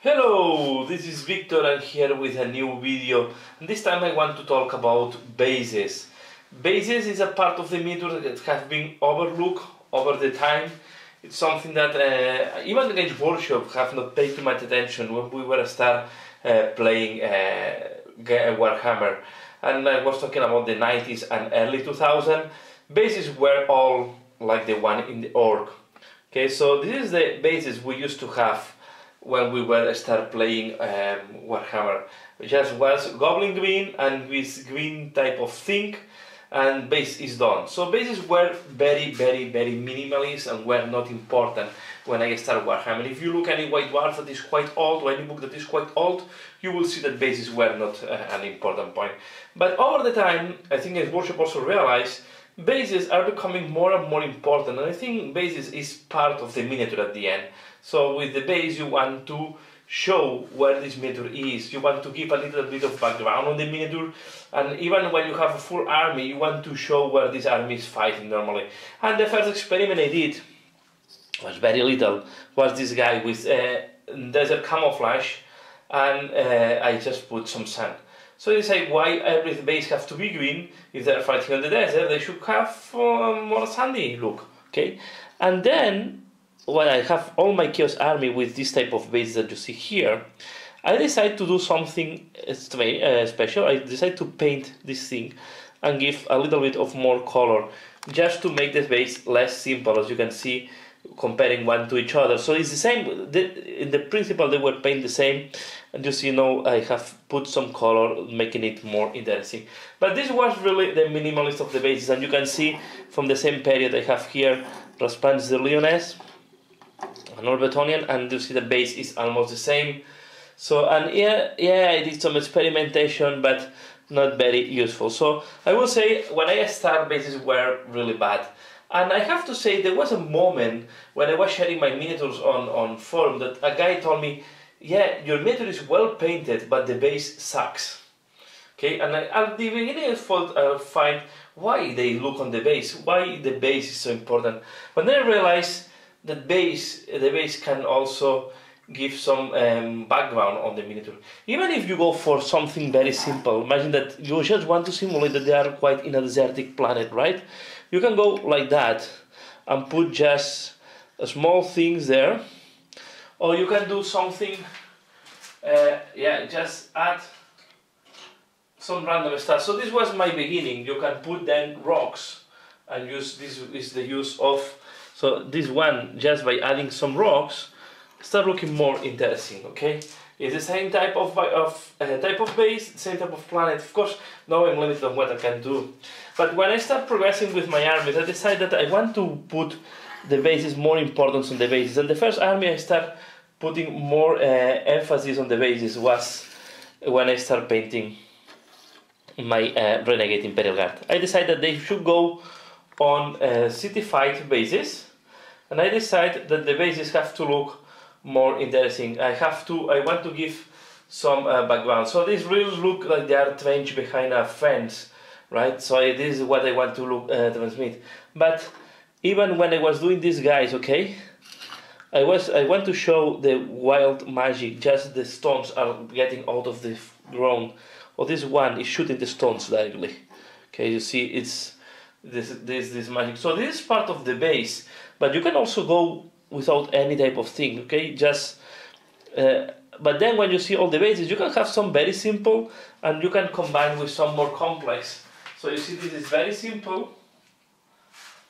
Hello, this is Victor. I'm here with a new video. This time I want to talk about bases. Bases is a part of the meter that has been overlooked over the time. It's something that even the Games Workshop have not paid too much attention when we were playing Warhammer. And I was talking about the 90s and early 2000s. Bases were all like the one in the org. Okay, so this is the bases we used to have when we were playing Warhammer. It just was goblin green and with green type of thing, and base is done. So bases were very minimalist and were not important when I started Warhammer. If you look at any White Dwarf that is quite old, or any book that is quite old, you will see that bases were not an important point. But over the time, I think as Workshop also realized, bases are becoming more and more important, and I think bases is part of the miniature at the end. So with the base you want to show where this miniature is, you want to give a little bit of background on the miniature, and even when you have a full army you want to show where this army is fighting normally. And the first experiment I did was very little, was this guy with desert camouflage, and I just put some sand. So you say, why every base have to be green? If they're fighting on the desert, they should have more sandy look, okay? And then, when I have all my Chaos Army with this type of base that you see here, I decide to do something special. I decide to paint this thing and give a little bit of more color, just to make the base less simple, as you can see, comparing one to each other. So it's the same, in the principle they were painted the same, and you see now I have put some color making it more interesting. But this was really the minimalist of the bases, and you can see from the same period I have here Raspans the Lyoness, an Orbitonian, and you see the base is almost the same. So, and yeah, I did some experimentation, but not very useful. So I will say when I started, bases were really bad. And I have to say, there was a moment when I was sharing my miniatures on forum that a guy told me, yeah, your miniature is well painted, but the base sucks. Okay, and at the beginning I find why they look on the base, why the base is so important. But then I realized that the base can also give some background on the miniature. Even if you go for something very simple, imagine that you just want to simulate that they are quite in a desertic planet, right? You can go like that and put just small things there, or you can do something, just add some random stuff. So this was my beginning. You can put then rocks and use, this is the use of, so this one, just by adding some rocks, start looking more interesting, okay? It's the same type of base, same type of planet. Of course, now I'm limited on what I can do. But when I start progressing with my armies, I decided that I want to put the bases more importance on the bases. And the first army I start putting more emphasis on the bases was when I start painting my Renegade Imperial Guard. I decided that they should go on city fight bases, and I decided that the bases have to look more interesting. I want to give some background. So these really look like they are trenched behind a fence, right? So this is what I want to transmit. But even when I was doing these guys, okay, I want to show the wild magic. Just the stones are getting out of the ground. Or this one is shooting the stones directly. Okay, you see it's this magic. So this is part of the base, but you can also go without any type of thing, okay? Just but then when you see all the bases, you can have some very simple, and you can combine with some more complex. So you see this is very simple.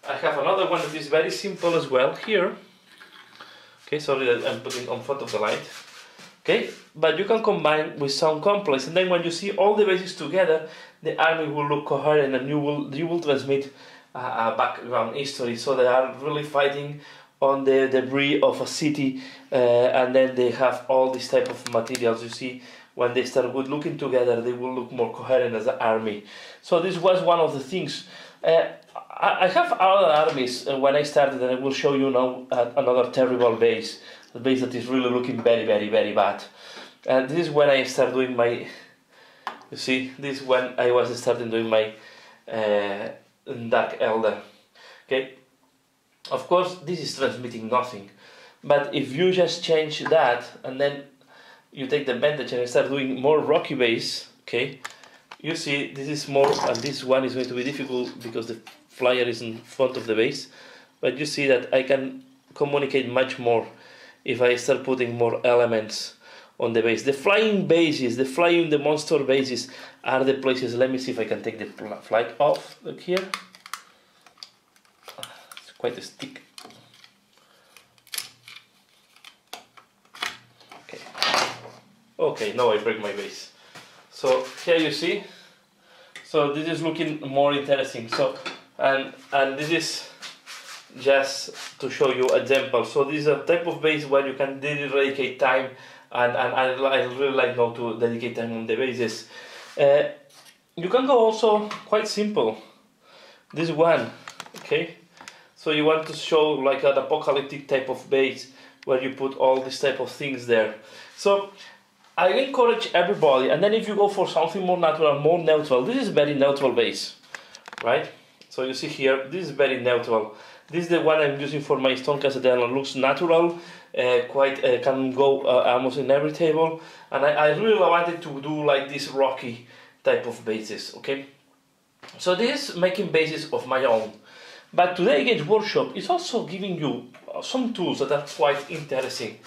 I have another one that is very simple as well here. Okay, sorry that I'm putting on front of the light. Okay, but you can combine with some complex, and then when you see all the bases together, the army will look coherent, and you will transmit a background history. So they are really fighting on the debris of a city, and then they have all this type of materials. You see, when they start looking together, they will look more coherent as an army. So this was one of the things. I have other armies when I started, and I will show you now another terrible base, the base that is really looking very bad. And this is when I start doing my, you see, this is when I was starting doing my Dark Elder. Okay. Of course, this is transmitting nothing, but if you just change that and then you take the advantage and start doing more rocky bass, okay, you see this is more, and this one is going to be difficult because the flyer is in front of the bass, but you see that I can communicate much more if I start putting more elements on the bass. The flying basses, the monster basses are the places. Let me see if I can take the flight off. Look here. It's quite a stick. Okay. Okay, now I break my bass. So here you see. So this is looking more interesting. So and this is just to show you example. So this is a type of bass where you can dedicate time. And I really like now to dedicate time on the basses. You can go also quite simple. This one, okay. So you want to show like an apocalyptic type of bass where you put all this type of things there. So I encourage everybody. And then if you go for something more natural, more neutral, this is very neutral bass, right? So you see here, this is very neutral. This is the one I'm using for my stone cathedral. It looks natural. Can go almost in every table, and I really wanted to do like this rocky type of basses, okay? So this is making basses of my own, but today Games Workshop is also giving you some tools that are quite interesting.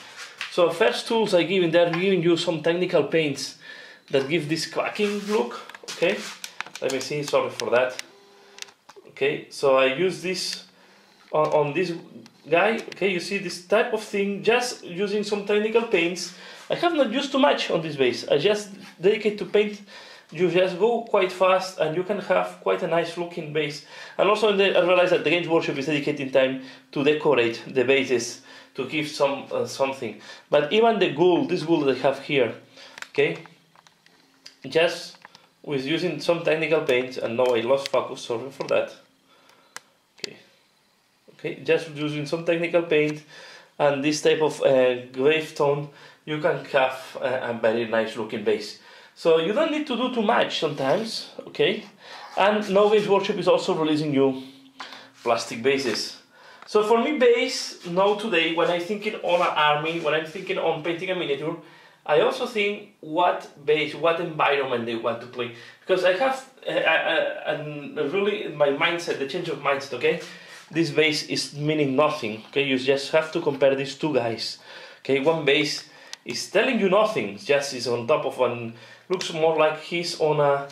So first tools I give in there, giving you some technical paints that give this cracking look, okay? Let me see, sorry for that. Okay, so I use this on this guy, okay, you see this type of thing, just using some technical paints. I have not used too much on this base, I just dedicate to paint. You just go quite fast and you can have quite a nice looking base. And also I realized that the Games Workshop is dedicating time to decorate the bases, to give some something. But even the gold, this gold that I have here, okay, just with using some technical paints, and now I lost focus, sorry for that. Okay, just using some technical paint and this type of grave tone, you can have a very nice looking base. So you don't need to do too much sometimes, okay? And now Games Workshop is also releasing you plastic bases. So for me, base, now today, when I'm thinking on an army, when I'm thinking on painting a miniature, I also think what base, what environment they want to play. Because I have really my mindset, the change of mindset, okay? This base is meaning nothing, okay? You just have to compare these two guys, okay? One base is telling you nothing, just is on top of one, looks more like he's on a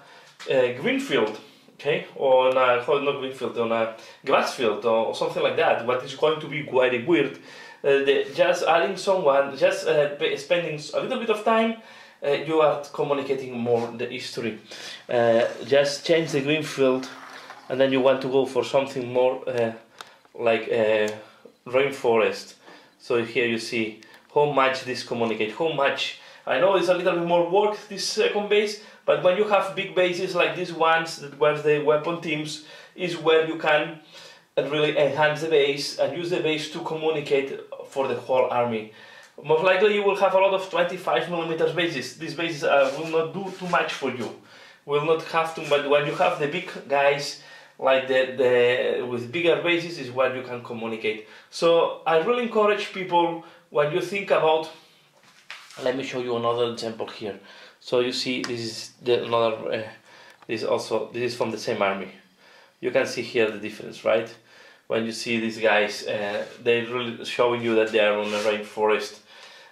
green field, okay? Or on a, not green field, on a grass field or something like that, what is going to be quite weird. Just adding someone, just spending a little bit of time, you are communicating more the history. Just change the green field, and then you want to go for something more like rainforest. So here you see how much this communicates, how much. I know it's a little bit more work, this second base, but when you have big bases like these ones, where the weapon teams is where you can really enhance the base and use the base to communicate for the whole army. Most likely you will have a lot of 25mm bases. These bases will not do too much for you, will not have to, but when you have the big guys, like the with bigger bases is where you can communicate. So I really encourage people, when you think about, let me show you another example here. So you see this is another, this is from the same army. You can see here the difference, right? When you see these guys, they're really showing you that they are on a rainforest.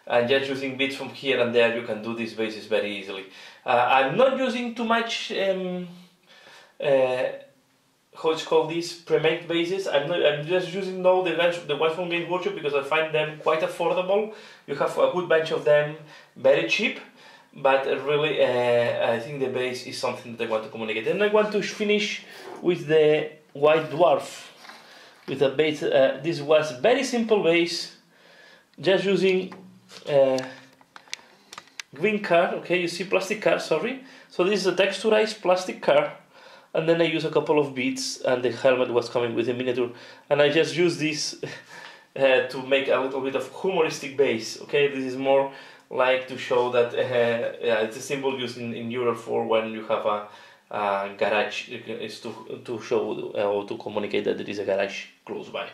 And just using bits from here and there, you can do these bases very easily. I'm not using too much how it's called, these pre-made bases. I'm just using now the ones from Games Workshop because I find them quite affordable. You have a good bunch of them, very cheap, but really I think the base is something that I want to communicate. And I want to finish with the White Dwarf, with a base. This was very simple base, just using green car. Okay, you see plastic car, sorry. So this is a texturized plastic car. And then I use a couple of beads, and the helmet was coming with a miniature, and I just use this to make a little bit of humoristic base. Okay, this is more like to show that yeah, it's a symbol used in Europe for when you have a garage. It's to show or to communicate that there is a garage close by.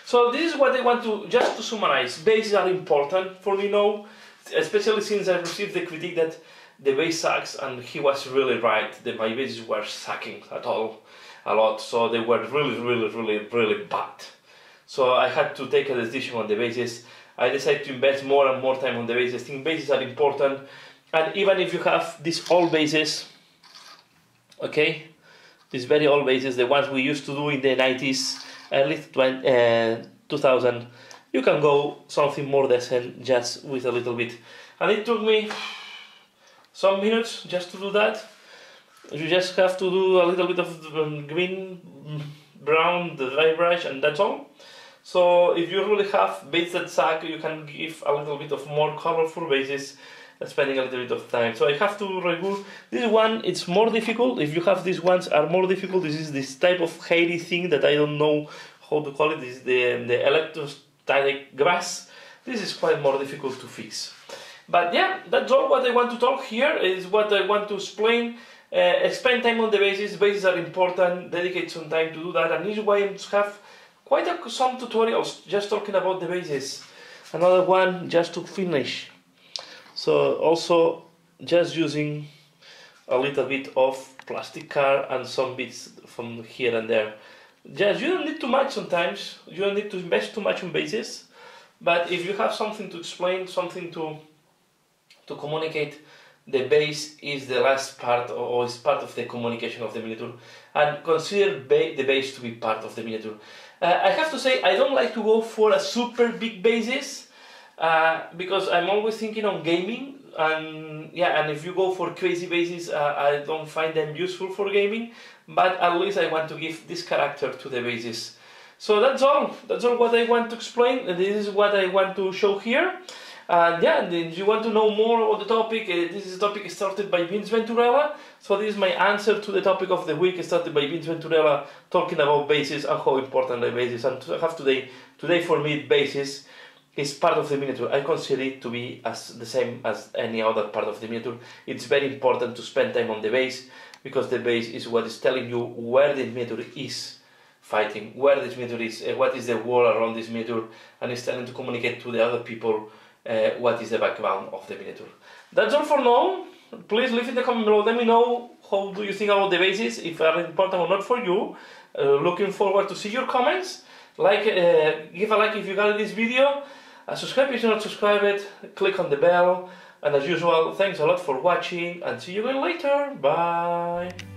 So this is what I want to, just to summarize. Bases are important for me now. especially since I received the critique that the bass sucks, and he was really right. My basses were sucking a lot, so they were really bad. So I had to take a decision on the basses. I decided to invest more and more time on the basses. I think basses are important, and even if you have these old basses, okay, these very old basses, the ones we used to do in the 90s, early 2000, you can go something more decent just with a little bit. And it took me some minutes just to do that. You just have to do a little bit of green, brown, the dry brush, and that's all. So if you really have bass that suck, you can give a little bit of more colorful basses, spending a little bit of time. So I have to review this one. It's more difficult. If you have these ones are more difficult. This is this type of hairy thing that I don't know how to call it. This is the electrostatic grass. This is quite more difficult to fix. But yeah, that's all what I want to talk here. Is what I want to explain. Spend time on the basses. Basses are important. Dedicate some time to do that. And this is why I have quite some tutorials just talking about the basses. Another one just to finish. So also just using a little bit of plastic card and some bits from here and there. Just, you don't need too much sometimes. You don't need to invest too much on basses. But if you have something to explain, something to communicate, the bass is the last part, or is part of the communication of the miniature, and consider the bass to be part of the miniature. I have to say, I don't like to go for a super big basses, because I'm always thinking on gaming, and yeah, and if you go for crazy basses, I don't find them useful for gaming, but at least I want to give this character to the basses. So that's all what I want to explain, and this is what I want to show here. And yeah, if you want to know more about the topic, this is a topic started by Vince Venturella. So this is my answer to the topic of the week, started by Vince Venturella, talking about basses and how important the bass is. And to have today for me, basses is part of the miniature. I consider it to be the same as any other part of the miniature. It's very important to spend time on the bass, because the bass is what is telling you where the miniature is fighting, where this miniature is, what is the world around this miniature, and it's telling to communicate to the other people what is the background of the miniature. That's all for now. Please leave in the comment below. Let me know how do you think about the basses, if they are important or not for you. Looking forward to see your comments. Give a like if you got this video. Subscribe if you're not subscribed. Click on the bell. And as usual, thanks a lot for watching, and see you again later. Bye.